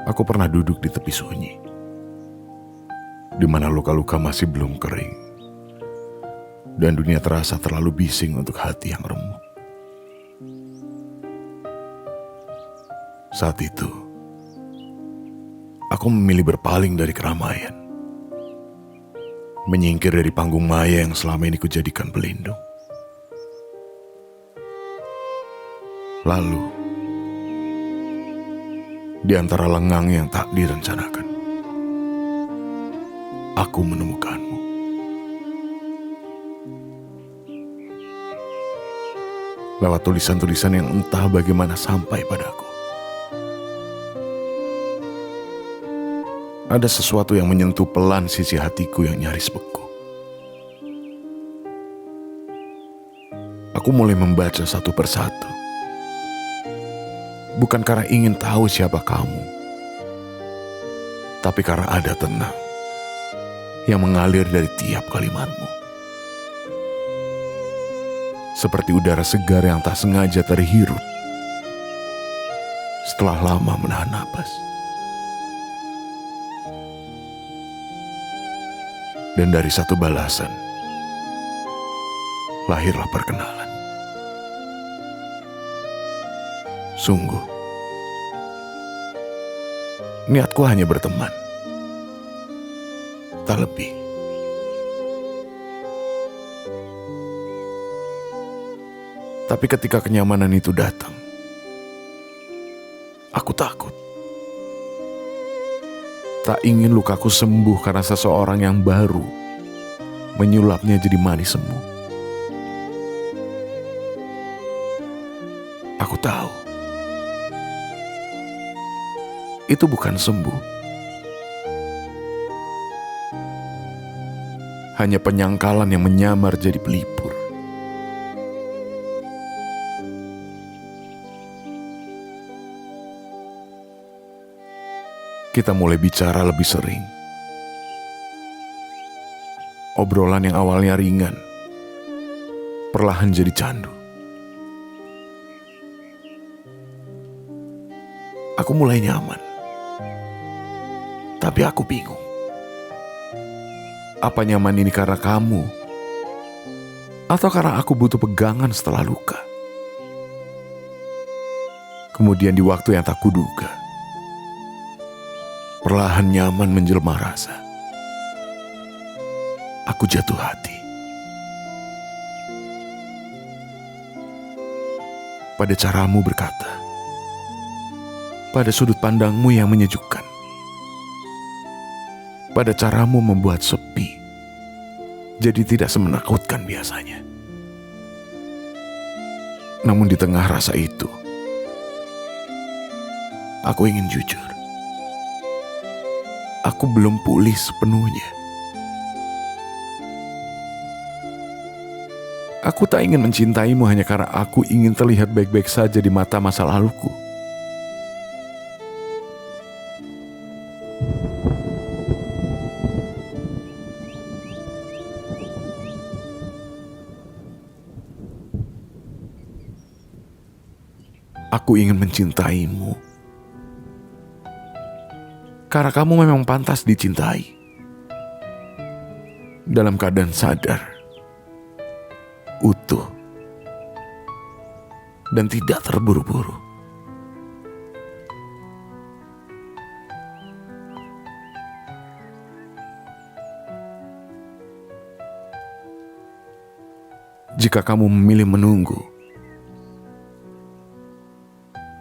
Aku pernah duduk di tepi sunyi, di mana luka-luka masih belum kering, dan dunia terasa terlalu bising untuk hati yang remuk. Saat itu, aku memilih berpaling dari keramaian, menyingkir dari panggung maya yang selama ini kujadikan pelindung. Lalu, di antara lengang yang tak direncanakan, aku menemukanmu. Lewat tulisan-tulisan yang entah bagaimana sampai padaku. Ada sesuatu yang menyentuh pelan sisi hatiku yang nyaris beku. Aku mulai membaca satu persatu. Bukan karena ingin tahu siapa kamu, tapi karena ada tenang yang mengalir dari tiap kalimatmu. Seperti udara segar yang tak sengaja terhirup setelah lama menahan napas. Dan dari satu balasan, lahirlah perkenalan. Sungguh, niatku hanya berteman, tak lebih. Tapi ketika kenyamanan itu datang, aku takut. Tak ingin lukaku sembuh karena seseorang yang baru menyulapnya jadi manis semu. Aku tahu itu bukan sembuh, hanya penyangkalan yang menyamar jadi pelipur. Kita mulai bicara lebih sering. Obrolan yang awalnya ringan perlahan jadi candu. Aku mulai nyaman, tapi aku bingung. Apa nyaman ini karena kamu, atau karena aku butuh pegangan setelah luka? Kemudian di waktu yang tak kuduga, perlahan nyaman menjelma rasa. Aku jatuh hati pada caramu berkata, pada sudut pandangmu yang menyejukkan, pada caramu membuat sepi jadi tidak semenakutkan biasanya. Namun di tengah rasa itu, aku ingin jujur. Aku belum pulih sepenuhnya. Aku tak ingin mencintaimu hanya karena aku ingin terlihat baik-baik saja di mata masa laluku. Aku ingin mencintaimu karena kamu memang pantas dicintai. Dalam keadaan sadar, utuh, dan tidak terburu-buru. Jika kamu memilih menunggu,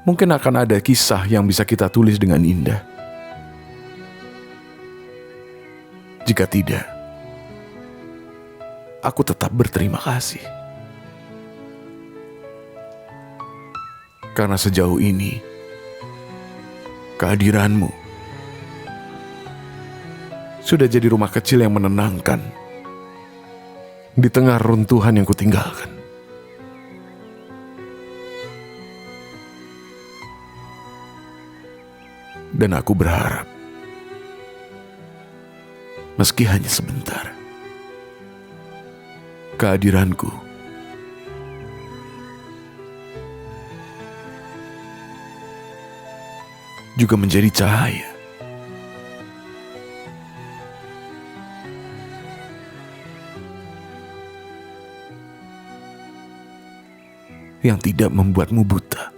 mungkin akan ada kisah yang bisa kita tulis dengan indah. Jika tidak, aku tetap berterima kasih. Karena sejauh ini, kehadiranmu sudah jadi rumah kecil yang menenangkan di tengah runtuhan yang kutinggalkan. Dan aku berharap, meski hanya sebentar, kehadiranku juga menjadi cahaya yang tidak membuatmu buta.